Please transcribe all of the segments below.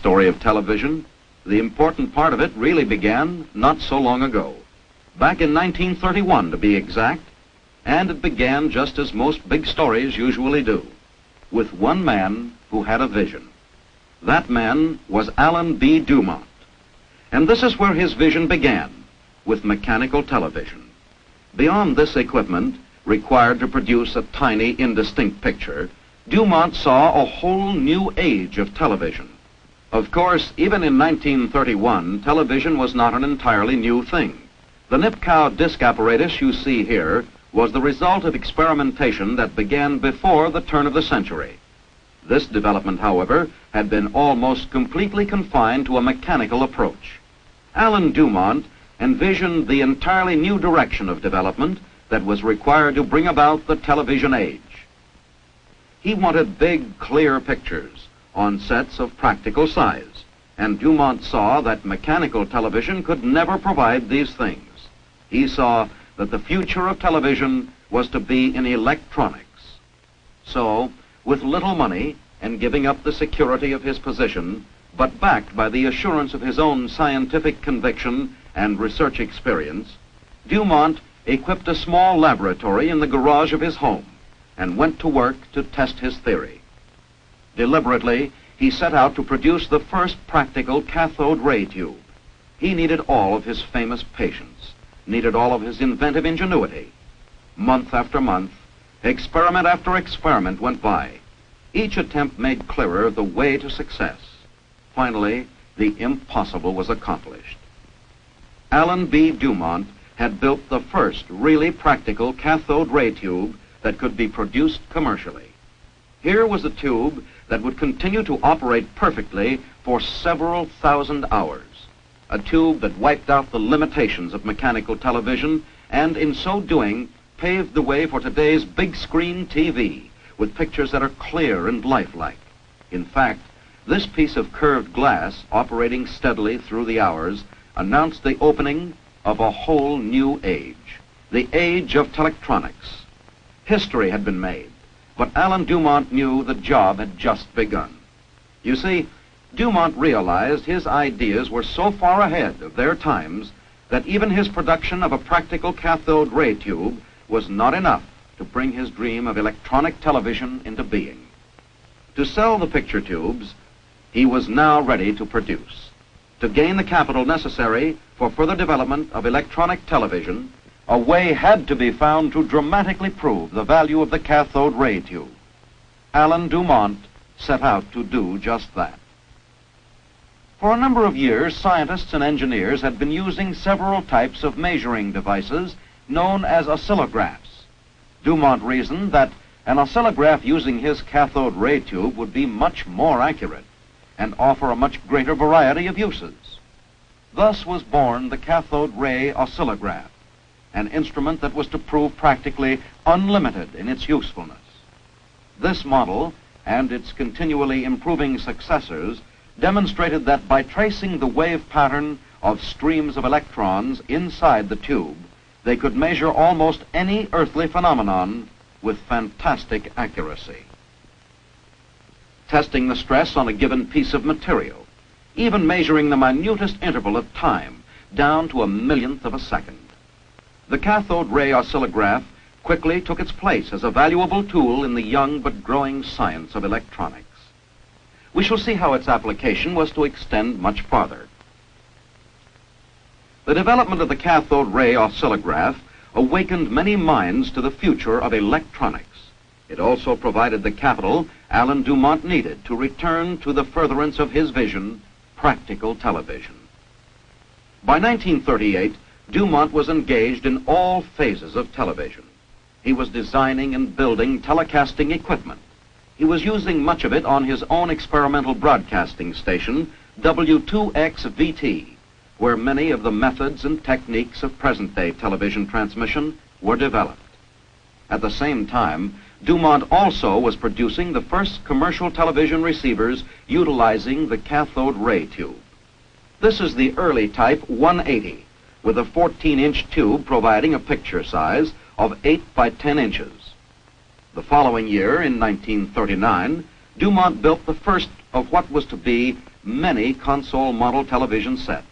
story of television, the important part of it really began not so long ago, back in 1931 to be exact, and it began just as most big stories usually do, with one man who had a vision. That man was Alan B. Dumont, and this is where his vision began, with mechanical television. Beyond this equipment, required to produce a tiny, indistinct picture, Dumont saw a whole new age of television. Of course, even in 1931, television was not an entirely new thing. The Nipkow disc apparatus you see here was the result of experimentation that began before the turn of the century. This development, however, had been almost completely confined to a mechanical approach. Alan Dumont envisioned the entirely new direction of development that was required to bring about the television age. He wanted big, clear pictures on sets of practical size, and Dumont saw that mechanical television could never provide these things. He saw that the future of television was to be in electronics. So, with little money and giving up the security of his position, but backed by the assurance of his own scientific conviction and research experience, Dumont equipped a small laboratory in the garage of his home and went to work to test his theory. Deliberately, he set out to produce the first practical cathode ray tube. He needed all of his famous patience, needed all of his inventive ingenuity. Month after month, experiment after experiment went by. Each attempt made clearer the way to success. Finally, the impossible was accomplished. Alan B. Dumont had built the first really practical cathode ray tube that could be produced commercially. Here was a tube that would continue to operate perfectly for several thousand hours. A tube that wiped out the limitations of mechanical television and in so doing paved the way for today's big screen TV with pictures that are clear and lifelike. In fact, this piece of curved glass operating steadily through the hours announced the opening of a whole new age, the age of telectronics. History had been made, but Alan Dumont knew the job had just begun. You see, Dumont realized his ideas were so far ahead of their times that even his production of a practical cathode ray tube was not enough to bring his dream of electronic television into being. To sell the picture tubes, he was now ready to produce. To gain the capital necessary for further development of electronic television, a way had to be found to dramatically prove the value of the cathode ray tube. Alan Dumont set out to do just that. For a number of years, scientists and engineers had been using several types of measuring devices known as oscillographs. Dumont reasoned that an oscillograph using his cathode ray tube would be much more accurate and offer a much greater variety of uses. Thus was born the cathode ray oscillograph, an instrument that was to prove practically unlimited in its usefulness. This model and its continually improving successors demonstrated that by tracing the wave pattern of streams of electrons inside the tube, they could measure almost any earthly phenomenon with fantastic accuracy. Testing the stress on a given piece of material, even measuring the minutest interval of time down to a millionth of a second. The cathode ray oscillograph quickly took its place as a valuable tool in the young but growing science of electronics. We shall see how its application was to extend much farther. The development of the cathode ray oscillograph awakened many minds to the future of electronics. It also provided the capital Alan Dumont needed to return to the furtherance of his vision, practical television. By 1938, Dumont was engaged in all phases of television. He was designing and building telecasting equipment. He was using much of it on his own experimental broadcasting station, W2XVT, where many of the methods and techniques of present-day television transmission were developed. At the same time, Dumont also was producing the first commercial television receivers utilizing the cathode ray tube. This is the early type 180, with a 14-inch tube providing a picture size of 8 by 10 inches. The following year, in 1939, Dumont built the first of what was to be many console model television sets.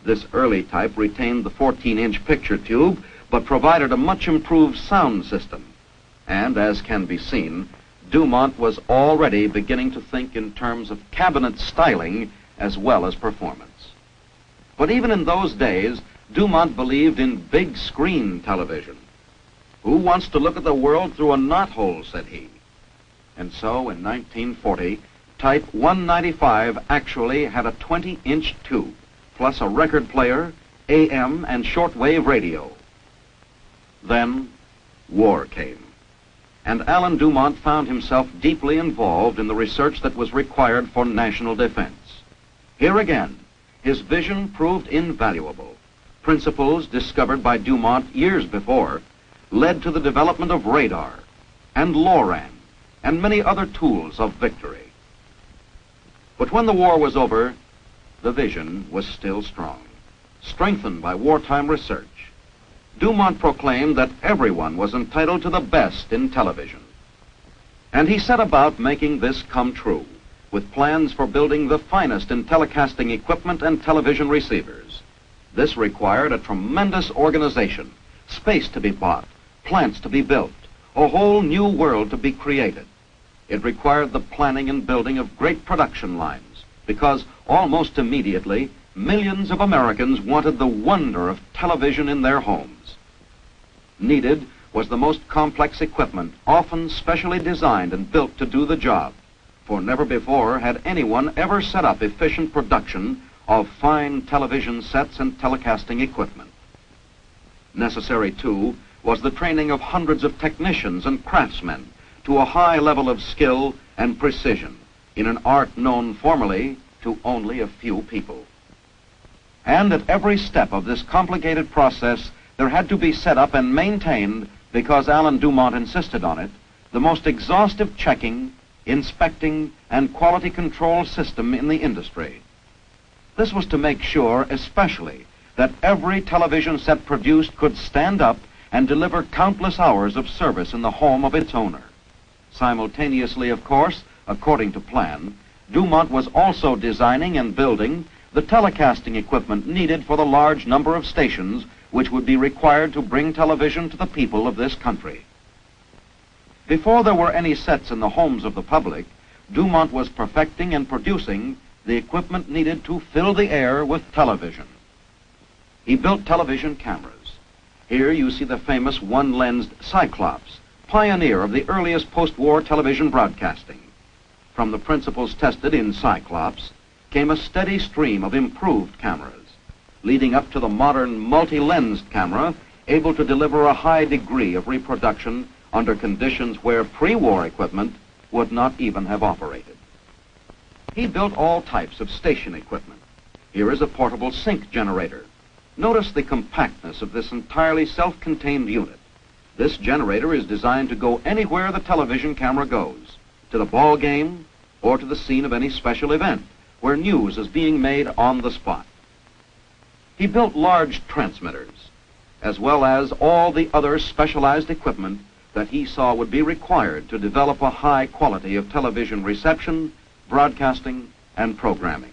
This early type retained the 14-inch picture tube, but provided a much improved sound system. And as can be seen, Dumont was already beginning to think in terms of cabinet styling as well as performance. But even in those days, Dumont believed in big screen television. Who wants to look at the world through a knothole, said he. And so in 1940, Type 195 actually had a 20-inch tube, plus a record player, AM and shortwave radio. Then war came, and Alan Dumont found himself deeply involved in the research that was required for national defense. Here again, his vision proved invaluable. Principles discovered by Dumont years before led to the development of radar and LORAN and many other tools of victory. But when the war was over, the vision was still strong, strengthened by wartime research. Dumont proclaimed that everyone was entitled to the best in television. And he set about making this come true, with plans for building the finest in telecasting equipment and television receivers. This required a tremendous organization, space to be bought, plants to be built, a whole new world to be created. It required the planning and building of great production lines, because almost immediately, millions of Americans wanted the wonder of television in their homes. Needed was the most complex equipment, often specially designed and built to do the job, for never before had anyone ever set up efficient production of fine television sets and telecasting equipment. Necessary, too, was the training of hundreds of technicians and craftsmen to a high level of skill and precision in an art known formerly to only a few people. And at every step of this complicated process, there had to be set up and maintained, because Alan Dumont insisted on it, the most exhaustive checking, inspecting, and quality control system in the industry. This was to make sure, especially, that every television set produced could stand up and deliver countless hours of service in the home of its owner. Simultaneously, of course, according to plan, Dumont was also designing and building the telecasting equipment needed for the large number of stations which would be required to bring television to the people of this country. Before there were any sets in the homes of the public, Dumont was perfecting and producing the equipment needed to fill the air with television. He built television cameras. Here you see the famous one-lensed Cyclops, pioneer of the earliest post-war television broadcasting. From the principles tested in Cyclops came a steady stream of improved cameras, leading up to the modern multi-lensed camera, able to deliver a high degree of reproduction under conditions where pre-war equipment would not even have operated. He built all types of station equipment. Here is a portable sync generator. Notice the compactness of this entirely self-contained unit. This generator is designed to go anywhere the television camera goes, to the ball game or to the scene of any special event where news is being made on the spot. He built large transmitters, as well as all the other specialized equipment that he saw would be required to develop a high quality of television reception, broadcasting, and programming.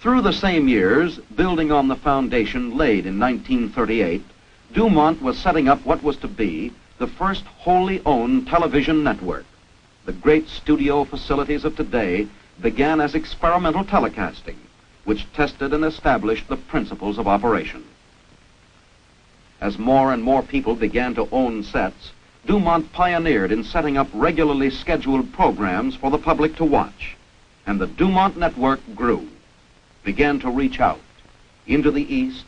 Through the same years, building on the foundation laid in 1938, Dumont was setting up what was to be the first wholly owned television network. The great studio facilities of today began as experimental telecasting, which tested and established the principles of operation. As more and more people began to own sets, Dumont pioneered in setting up regularly scheduled programs for the public to watch, and the Dumont network grew, began to reach out into the East,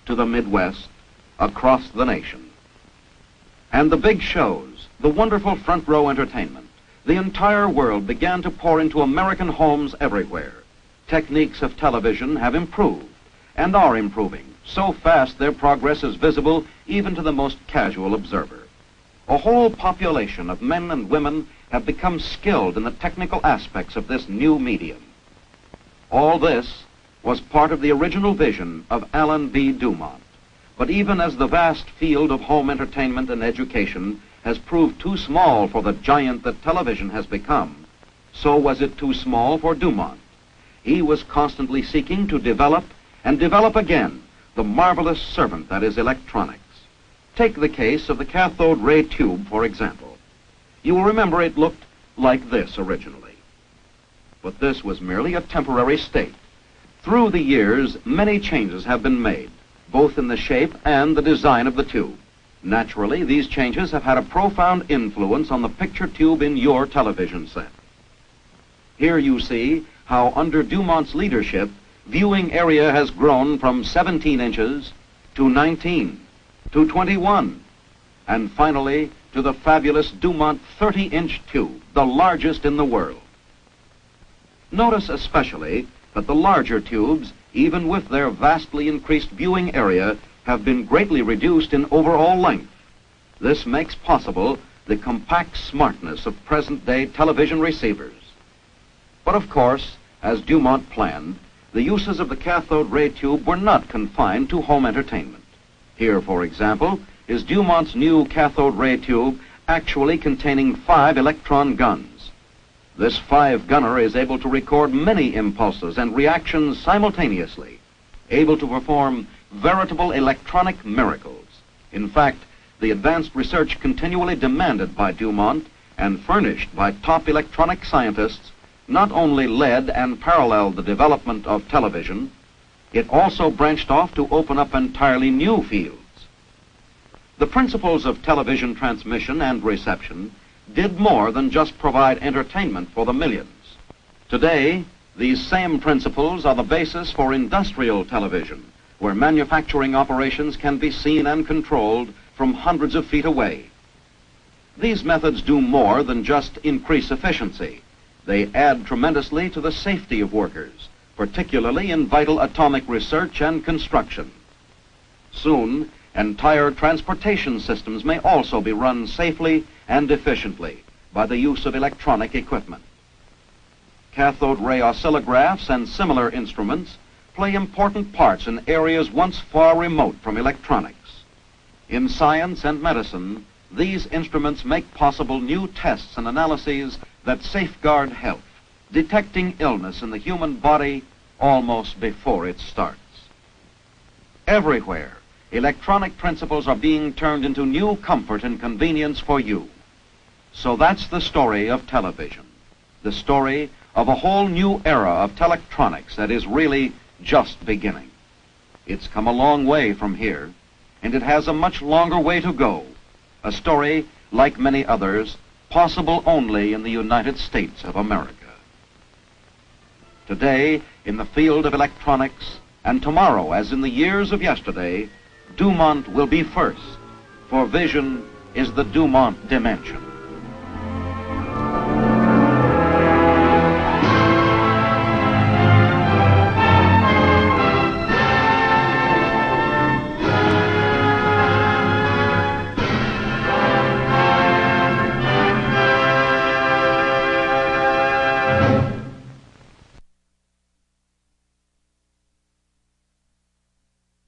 to the Midwest, across the nation. And the big shows, the wonderful front row entertainment, the entire world began to pour into American homes everywhere. Techniques of television have improved and are improving so fast their progress is visible even to the most casual observer. A whole population of men and women have become skilled in the technical aspects of this new medium. All this was part of the original vision of Alan B. Dumont. But even as the vast field of home entertainment and education has proved too small for the giant that television has become, so was it too small for Dumont. He was constantly seeking to develop and develop again the marvelous servant that is electronics. Take the case of the cathode ray tube, for example. You will remember it looked like this originally. But this was merely a temporary state. Through the years, many changes have been made, both in the shape and the design of the tube. Naturally, these changes have had a profound influence on the picture tube in your television set. Here you see how under Dumont's leadership, viewing area has grown from 17 inches to 19, to 21, and finally to the fabulous Dumont 30-inch tube, the largest in the world. Notice especially that the larger tubes, even with their vastly increased viewing area, have been greatly reduced in overall length. This makes possible the compact smartness of present-day television receivers. But of course, as Dumont planned, the uses of the cathode ray tube were not confined to home entertainment. Here, for example, is Dumont's new cathode ray tube actually containing 5 electron guns. This 5-gunner is able to record many impulses and reactions simultaneously, able to perform veritable electronic miracles. In fact, the advanced research continually demanded by Dumont and furnished by top electronic scientists not only led and paralleled the development of television, it also branched off to open up entirely new fields. The principles of television transmission and reception did more than just provide entertainment for the millions. Today, these same principles are the basis for industrial television, where manufacturing operations can be seen and controlled from hundreds of feet away. These methods do more than just increase efficiency. They add tremendously to the safety of workers, particularly in vital atomic research and construction. Soon, entire transportation systems may also be run safely and efficiently by the use of electronic equipment. Cathode ray oscillographs and similar instruments play important parts in areas once far remote from electronics. In science and medicine, these instruments make possible new tests and analyses that safeguard health, detecting illness in the human body almost before it starts. Everywhere, electronic principles are being turned into new comfort and convenience for you. So that's the story of television, the story of a whole new era of telectronics that is really just beginning. It's come a long way from here, and it has a much longer way to go, a story, like many others, possible only in the United States of America. Today, in the field of electronics, and tomorrow, as in the years of yesterday, Dumont will be first, for vision is the Dumont dimension.